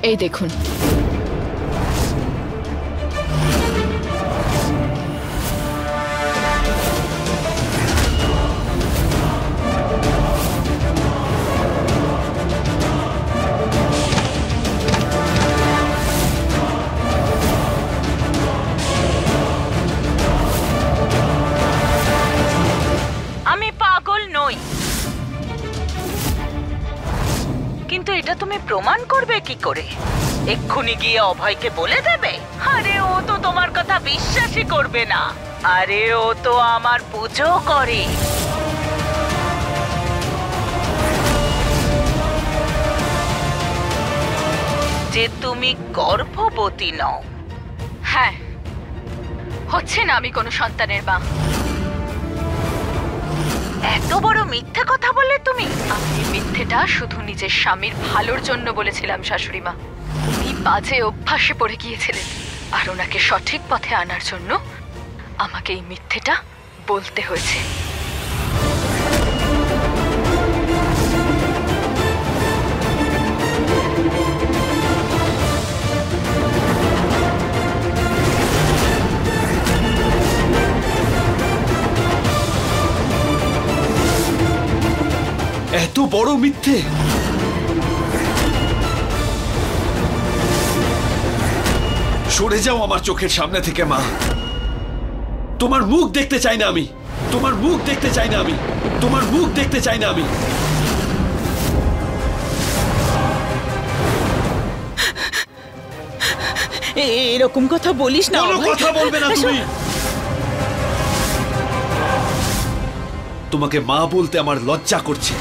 এই দেখুন, আমি পাগল নই, কিন্তু এটা তুমি প্রমাণ করবে কি করে? এক্ষুনি গিয়ে অভয়কে বলে দেবে? আরে ও তো তোমার কথা বিশ্বাসই করবে না। আরে ও তো আমার পুজো করে। যে তুমি গর্ভবতী নও। হ্যাঁ, হচ্ছে না আমি কোনো সন্তানের মা। এত বড় মিথ্যে কথা বললে তুমি? আমি মিথ্যেটা শুধু নিজের স্বামীর ভালোর জন্য বলেছিলাম শাশুড়ি মা। উনি বাজে অভ্যাসে পড়ে গিয়েছিলেন, আর ওনাকে সঠিক পথে আনার জন্য আমাকে এই মিথ্যেটা বলতে হয়েছে। এত বড় মিথ্যে? সরে যাও আমার চোখের সামনে থেকে মা। তোমার মুখ দেখতে চাই না আমি, তোমার মুখ দেখতে চাই না আমি, তোমার মুখ দেখতে চাই না আমি। এরকম কথা বলিস না। কোনো কথা বলবে না তুমি। তোমাকে মা বলতে আমার লজ্জা করছে।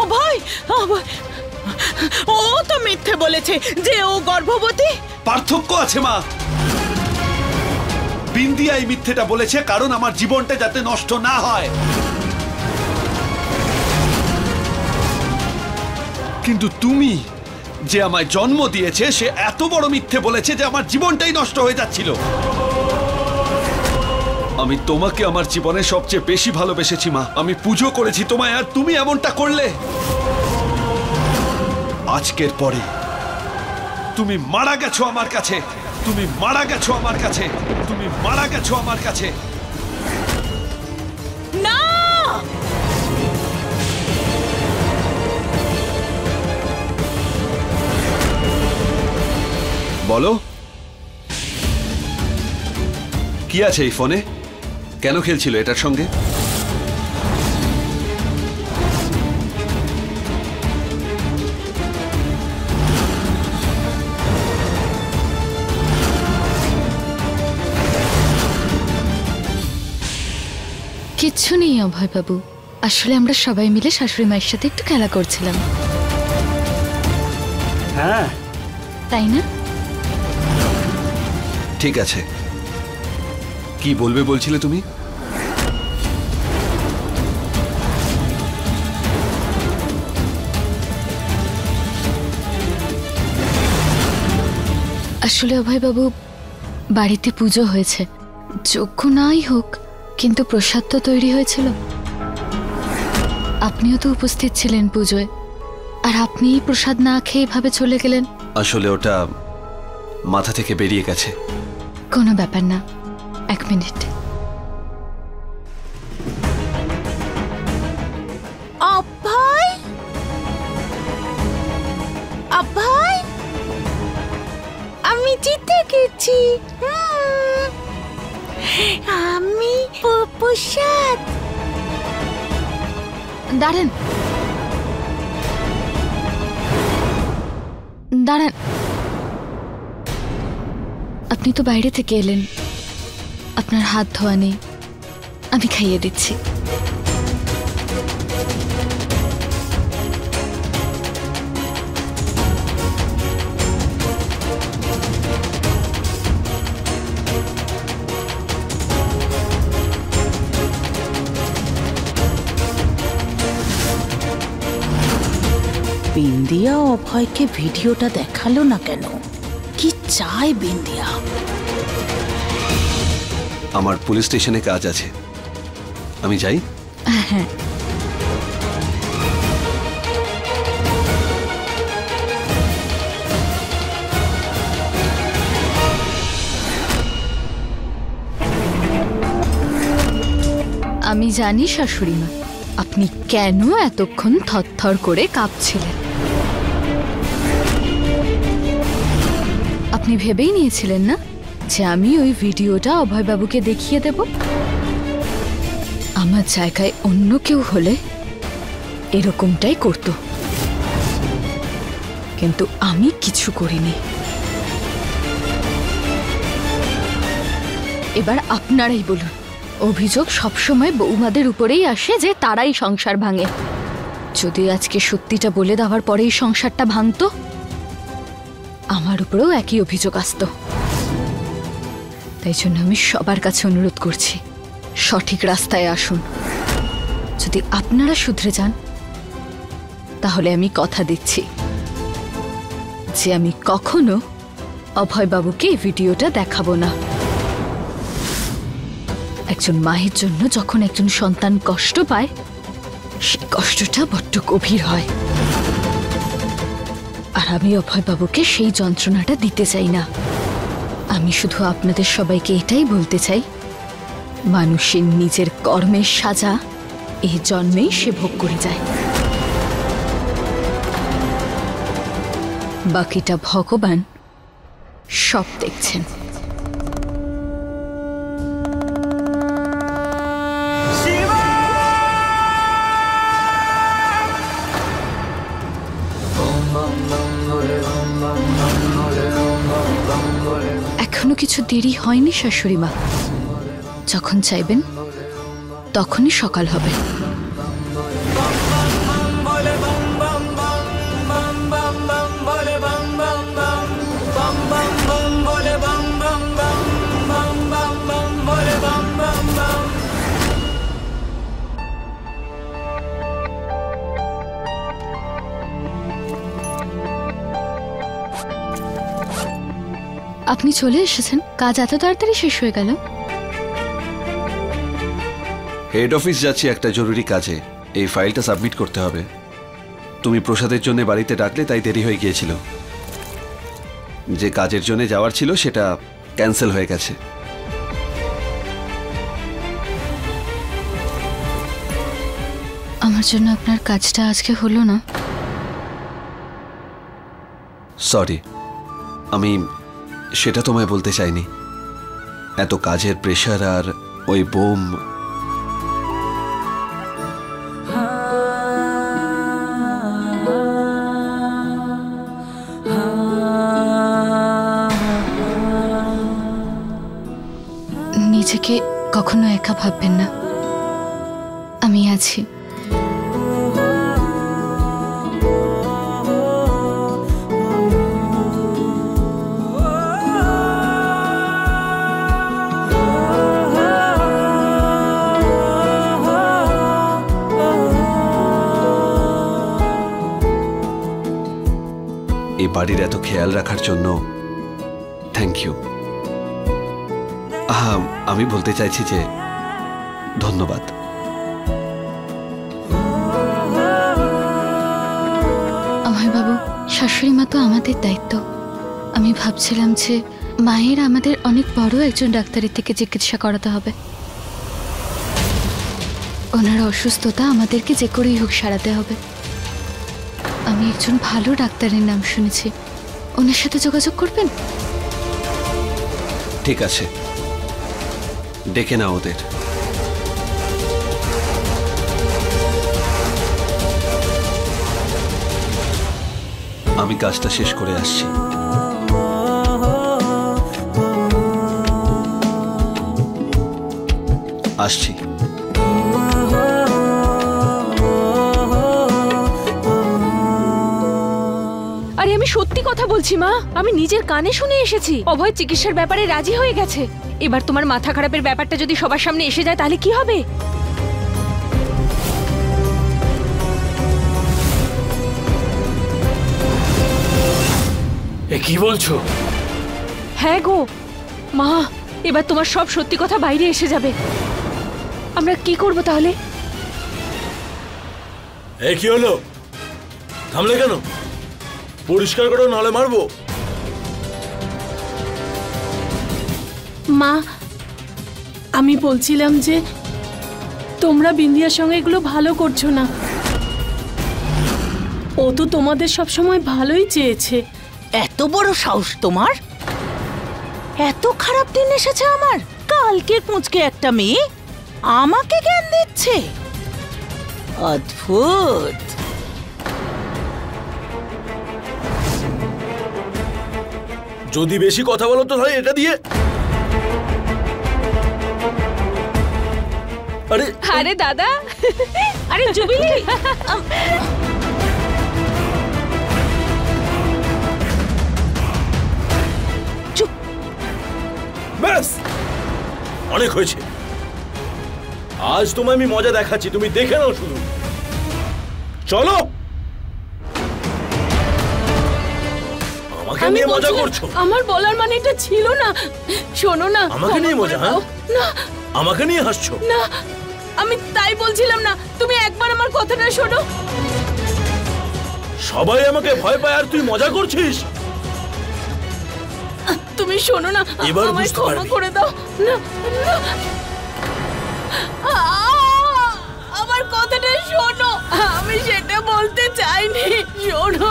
অভয়, অভয়, ও তো মিথ্যে বলেছে যে ও গর্ভবতী। পার্থক্য আছে মা। বিন্দিয়া এই মিথ্যেটা বলেছে কারণ আমার জীবনটা যাতে নষ্ট না হয়। কিন্তু তুমি যে আমায় জন্ম দিয়েছে সে এত বড় মিথ্যে বলেছে যে আমার জীবনটাই নষ্ট হয়ে যাচ্ছিল। আমি তোমাকে আমার জীবনে সবচেয়ে বেশি ভালোবেসেছি মা। আমি পুজো করেছি তোমায়, আর তুমি এমনটা করলে। আজকের পরে তুমি মারা গেছো আমার কাছে, তুমি মারা গেছো আমার কাছে, তুমি মারা গেছো আমার কাছে। না, বলো কি আছে এই ফোনে? কেন খেলছিল এটার সঙ্গে? কিচ্ছু নেই অভয় বাবু, আসলে আমরা সবাই মিলে শাশুড়ি মায়ের সাথে একটু খেলা করছিলাম। হ্যাঁ, তাই না? ঠিক আছে, কি বলবে বলছিলে তুমি? আসলে অভয় বাবু, বাড়িতে পুজো হয়েছে, যজ্ঞ নাই হোক কিন্তু প্রসাদ তো তৈরি হয়েছিল। আপনিও তো উপস্থিত ছিলেন পুজোয়, আর আপনিই প্রসাদ না খেয়ে এভাবে চলে গেলেন। আসলে ওটা মাথা থেকে বেরিয়ে গেছে। কোনো ব্যাপার না, 1 মিনিট। অভয়, অভয়, আমি জিতে গেছি। আমি প্রসাদ। দাঁড়ান দাঁড়ান, আপনি তো বাইরে থেকে এলেন, আপনার হাত ধোয়া নেই, আমি খাইয়ে দিচ্ছি। বিন্দিয়া অভয়কে ভিডিওটা দেখালো না কেন? কি চায় বিন্দিয়া? আমার পুলিশ স্টেশনে কাজ আছে, আমি যাই। হ্যাঁ, আমি জানি শাশুড়ি মা, আপনি কেন এতক্ষণ থরথর করে কাঁপছিলেন। আপনি ভেবেই নিয়েছিলেন না যে আমি ওই ভিডিওটা অভয়বাবুকে দেখিয়ে দেব? আমার জায়গায় অন্য কেউ হলে এরকমটাই করত, কিন্তু আমি কিছু করিনি। এবার আপনারাই বলুন, অভিযোগ সবসময় বৌমাদের উপরেই আসে যে তারাই সংসার ভাঙে। যদি আজকে সত্যিটা বলে দেওয়ার পরেই সংসারটা ভাঙতো, আমার উপরেও একই অভিযোগ আসতো। তাই জন্য আমি সবার কাছে অনুরোধ করছি, সঠিক রাস্তায় আসুন। যদি আপনারা শুধরে যান, তাহলে আমি কথা দিচ্ছি যে আমি কখনো অভয়বাবুকে এই ভিডিওটা দেখাবো না। একজন মায়ের জন্য যখন একজন সন্তান কষ্ট পায়, সেই কষ্টটা বড্ড গভীর হয়। আর আমি অভয়বাবুকে সেই যন্ত্রণাটা দিতে চাই না। আমি শুধু আপনাদের সবাইকে এটাই বলতে চাই, মানুষের নিজের কর্মের সাজা এই জন্মেই সে ভোগ করে যায়। বাকিটা ভগবান সব দেখছেন। এখনো কিছু দেরি হয়নি শাশুড়ি মা। যখন চাইবেন তখনই সকাল হবে। আপনি চলে এসেছেন? কাজ এত তাড়াতাড়ি শেষ হয়ে গেল? হেড অফিস যাচ্ছি একটা জরুরি কাজে। এই ফাইলটা সাবমিট করতে হবে। তুমি প্রসাদের জন্য বাড়িতে ডাকলে তাই দেরি হয়ে গিয়েছিল। যে কাজের জন্য যাওয়ার ছিল সেটা ক্যান্সেল হয়ে গেছে। আমার জন্য আপনার কাজটা আজকে হলো না। সরি, আমি সেটা তোমায় বলতে চাইনি। এত কাজের প্রেশার আর ওই বোম। নিজেকে কখনো একা ভাববেন না, আমি আছি। এই বাড়ির এত খেয়াল রাখার জন্য থ্যাংক ইউ। আমি বলতে চাইছি যে ধন্যবাদ। অভয়বাবু, শাশুড়ি মা তো আমাদের দায়িত্ব। আমি ভাবছিলাম যে মায়ের আমাদের অনেক বড় একজন ডাক্তারের থেকে চিকিৎসা করাতে হবে। ওনার অসুস্থতা আমাদেরকে যে করেই হোক সারাতে হবে। আমি একজন ভালো ডাক্তারের নাম শুনেছি, ওনার সাথে যোগাযোগ করবেন? ঠিক আছে, ডেকে নাও ওদের। আমি কাজটা শেষ করে আসছি। আসছি। আরে আমি সত্যি কথা বলছি মা, আমি নিজের কানে শুনে এসেছি। অভয় চিকিৎসার ব্যাপারে রাজি হয়ে গেছে। এবার তোমার মাথা খারাপের ব্যাপারটা যদি সবার সামনে এসে যায় তাহলে কি হবে? এ কি বলছো? হ্যাঁ গো মা, এবার তোমার সব সত্যি কথা বাইরে এসে যাবে। আমরা কি করব তাহলে? এ কি হলো? থামলে কেন? পরিষ্কার করো, নাহলে মারবো। মা, আমি বলছিলাম যে তোমরা বিন্দিয়ার সঙ্গে এগুলো ভালো করছো না। ও তো তোমাদের সব সময় ভালোই চেয়েছে। এত বড় সাহস তোমার? এত খারাপ দিন এসেছে আমার, কালকের পুঁচকে একটা মেয়ে আমাকে জ্ঞান দিচ্ছে। অদ্ভুত। যদি বেশি কথা বলো তো তাহলে এটা দিয়ে। আরে আরে দাদা, আরে জুবিলি, ব্যাস, অনেক হয়েছে। আজ তোমায় আমি মজা দেখাচ্ছি, তুমি দেখে নাও শুধু। চলো। আমাকে নিয়ে মজা করছো? আমার বলার মানে এটা ছিল না। শোনো না, আমাকে নিয়ে মজা? হ্যাঁ, না আমাকে নিয়ে হাসছো? না, আমি তাই বলছিলাম না। তুমি একবার আমার কথাটা শোনো। সবাই আমাকে ভয় পায় আর তুই মজা করছিস? তুমি শোনো না, এবার আমায় বুঝতে ক্ষমা পারবি। করে দাও। না না, আমার কথাটা শোনো। আমি সেটা বলতে চাইনি, শোনো।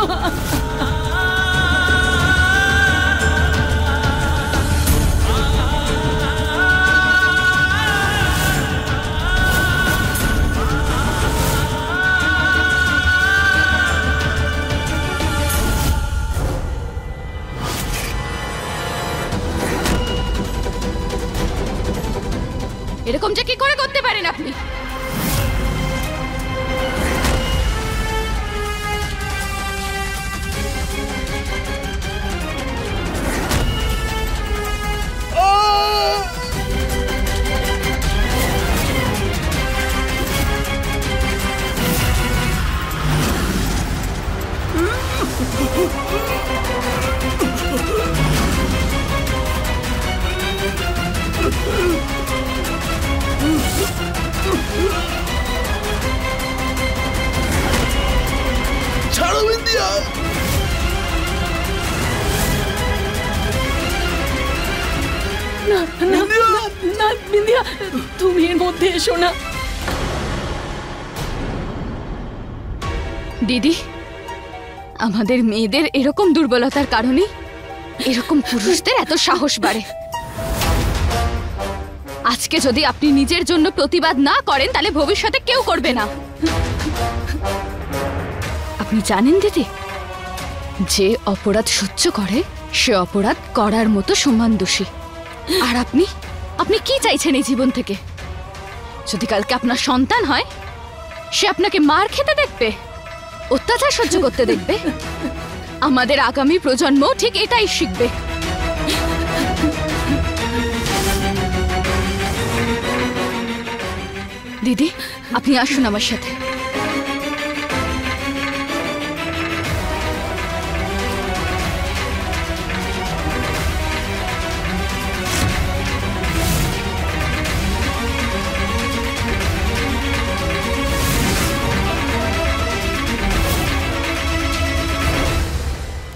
এরকম যে কি করে করতে পারেন আপনি? ছাড়ো বিন্দিয়া। না না বিন্দিয়া, তুমি এর মধ্যে এসো না। দিদি, আমাদের মেয়েদের এরকম দুর্বলতার কারণে এরকম পুরুষদের এত সাহস বাড়ে। আজকে যদি আপনি নিজের জন্য প্রতিবাদ না করেন তাহলে ভবিষ্যতে কেউ করবে না। আপনি জানেন দিদি, যে অপরাধ সহ্য করে সে অপরাধ করার মতো সমান দোষী। আর আপনি আপনি কি চাইছেন এই জীবন থেকে? যদি কালকে আপনার সন্তান হয়, সে আপনাকে মার খেতে দেখবে, অত্যাচার সহ্য করতে দেখবে। আমাদের আগামী প্রজন্ম ঠিক এটাই শিখবে। দিদি, আপনি আসুন আমার সাথে।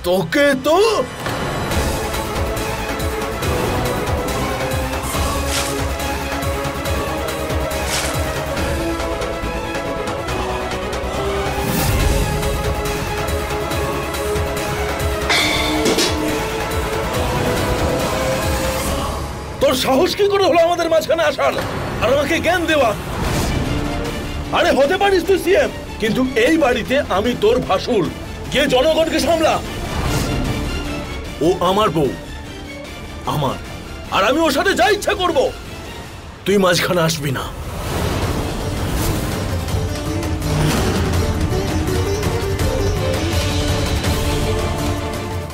তোকে তো তোর সাহস কি করে হলো আমাদের মাঝখানে আসার আর আমাকে জ্ঞান দেওয়া? আরে হতে পারিস তুই সিএম, কিন্তু এই বাড়িতে আমি তোর ভাসুর। গিয়ে জনগণকে সামলা। ও আমার বউ, আমার, আর আমি ওর সাথে যা ইচ্ছা করব। তুই মাঝখানে আসবি না।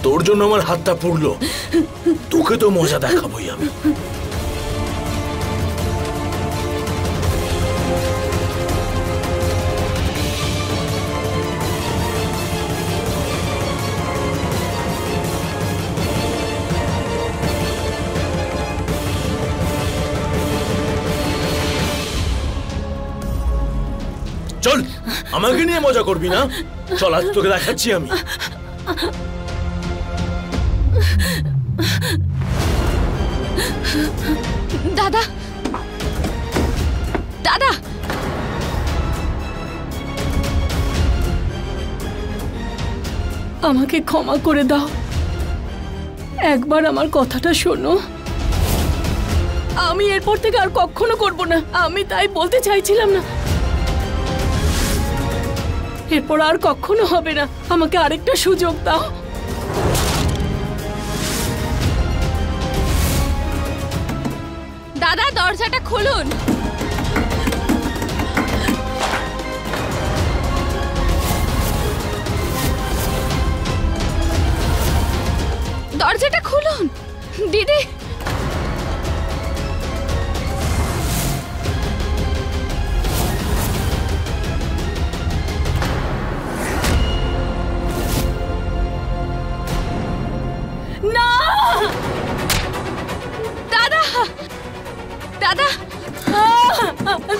তোর জন্য আমার হাতটা পুড়লো, তোকে তো মজা দেখাবোই আমি। চল, আমাকে নিয়ে মজা করবি না? চল, আজ তোকে দেখাচ্ছি আমি। দাদা, দাদা, আমাকে ক্ষমা করে দাও, একবার আমার কথাটা শোনো। আমি এরপর থেকে আর কখনো করব না, আমি তাই বলতে চাইছিলাম না। এরপর আর কখনো হবে না, আমাকে আরেকটা সুযোগ দাও। দাদা দরজাটা খুলুন। দরজাটা খুলুন দিদি। না দাদা দাদা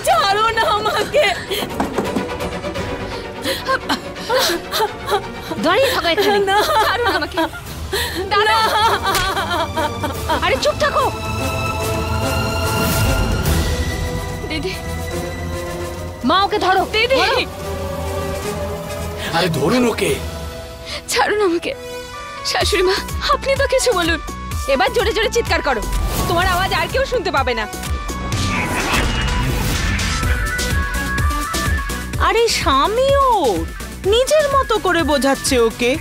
ছাড়ো না আমাকে। দাঁড়িয়ে থাকো এখানে। না ছাড়ুন আমাকে দাদা। আরে চুপ থাকো দিদি। মা ওকে ধরো দিদি। আরে ধরুন ওকে। ছাড়ুন আমাকে। শাশুড়ি মা আপনি তো কিছু বলুন। এবার জোরে জোরে চিৎকার করো, তোমার আওয়াজ আর কেউ শুনতে পাবে না। আরে স্বামীও নিজের মতো করে বোঝাচ্ছে ওকে।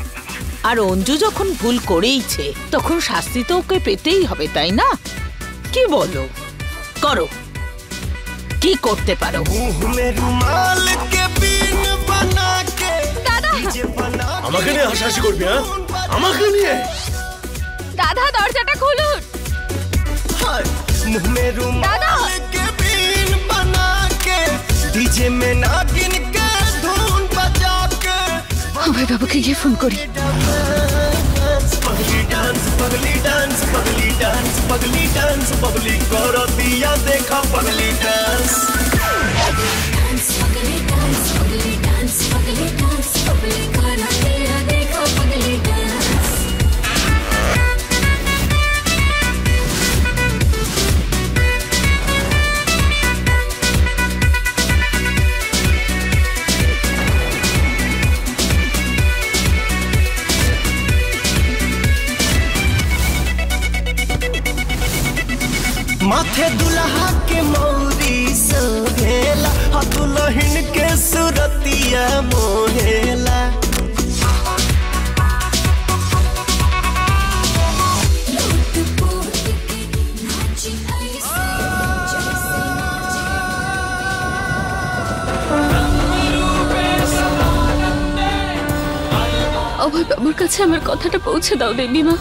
আর অঞ্জু যখন ভুল করেইছে তখন শাস্তি তো ওকে পেতেই হবে, তাই না? কি বলো, করো, কি করতে পারো? দাদা আমাকে নিয়ে হাসাহাসি করবি? হ্যাঁ, আমাকে নিয়ে? দাদা দরজাটা খুলুন। দাদা অভয় বাবুকে গিয়ে ফোন করি। माथे दुल्हा के मौरी सोहेला, दुल्हन के सुरतिया मोहेला। অভয় বাবুর কাছে আমার কথাটা পৌঁছে দাও দেবীমা।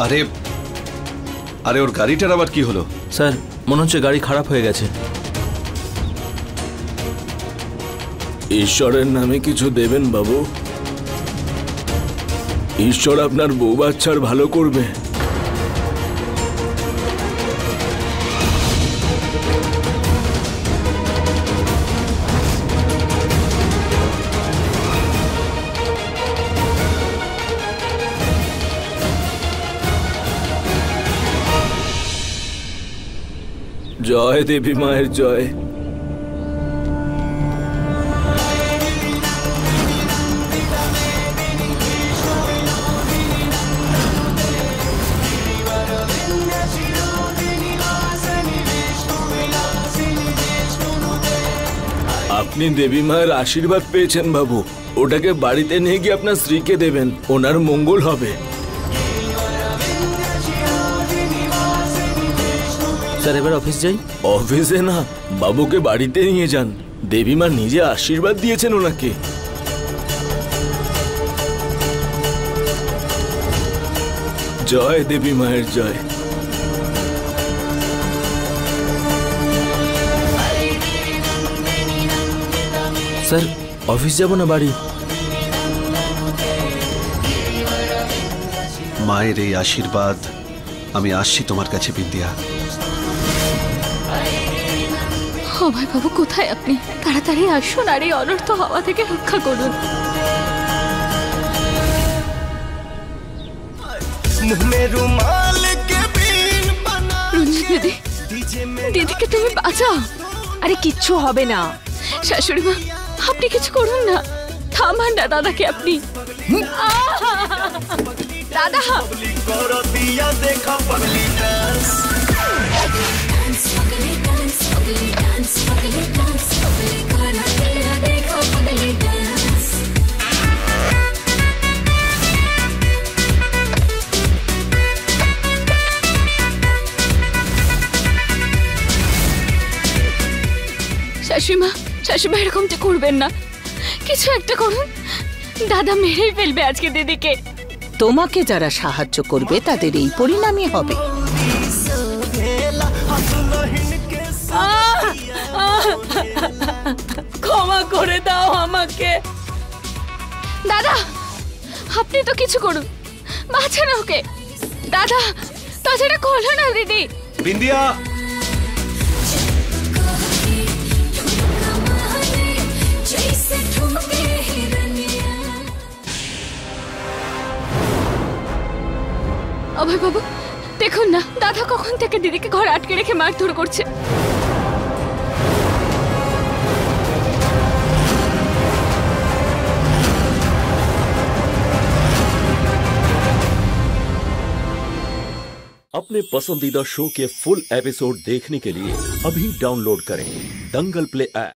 আরে আরে ওর গাড়িটার আবার কি হলো? স্যার মনে হচ্ছে গাড়ি খারাপ হয়ে গেছে। ঈশ্বরের নামে কিছু দেবেন বাবু। ঈশ্বর আপনার বউ বাচ্চার ভালো করবে। জয় দেবী মায়ের জয়। আপনি দেবী মায়ের আশীর্বাদ পেয়েছেন বাবু। ওটাকে বাড়িতে নিয়ে গিয়ে আপনার স্ত্রীকে দেবেন, ওনার মঙ্গল হবে। স্যার এবার অফিস যাই। অফিসে না, বাবুকে বাড়িতে নিয়ে যান। দেবী মা নিজে আশীর্বাদ দিয়েছেন ওনাকে। জয় দেবী মায়ের জয়। স্যার অফিস যাব না বাড়ি? মায়ের এই আশীর্বাদ, আমি আসছি তোমার কাছে বিন্দিয়া। অভয় বাবু কোথায় আপনি? তাড়াতাড়ি আসুন আর এই অনর্থ হওয়া থেকে রক্ষা করুন। मुंह में रुमाल के बीन बना রঞ্জিত দিদি, দিদিকে তুমি বাঁচাও। আরে কিচ্ছু হবে না। শাশুড়ি মা, আপনি কিছু করুন না, থামান না দাদাকে আপনি। দাদা, करो दिया देखा पगली डांस শাশুড়ি মা এরকমটা করবেন না, কিছু একটা করুন। দাদা মেরেই ফেলবে আজকে দিদিকে। তোমাকে যারা সাহায্য করবে তাদের এই পরিণামই হবে। ক্ষমা করে দাও আমাকে। দাদা, আপনি তো কিছু করুন, বাঁচান ওকে। দাদা, তাছাড়া করলো না দিদি। বিন্দিয়া, অভয় বাবু, দেখুন না দাদা কখন থেকে দিদিকে ঘরে আটকে রেখে মারধর করছে। अपने पसंदीदा शो के फुल एपिसोड देखने के लिए अभी डाउनलोड करें दंगल प्ले ऐप।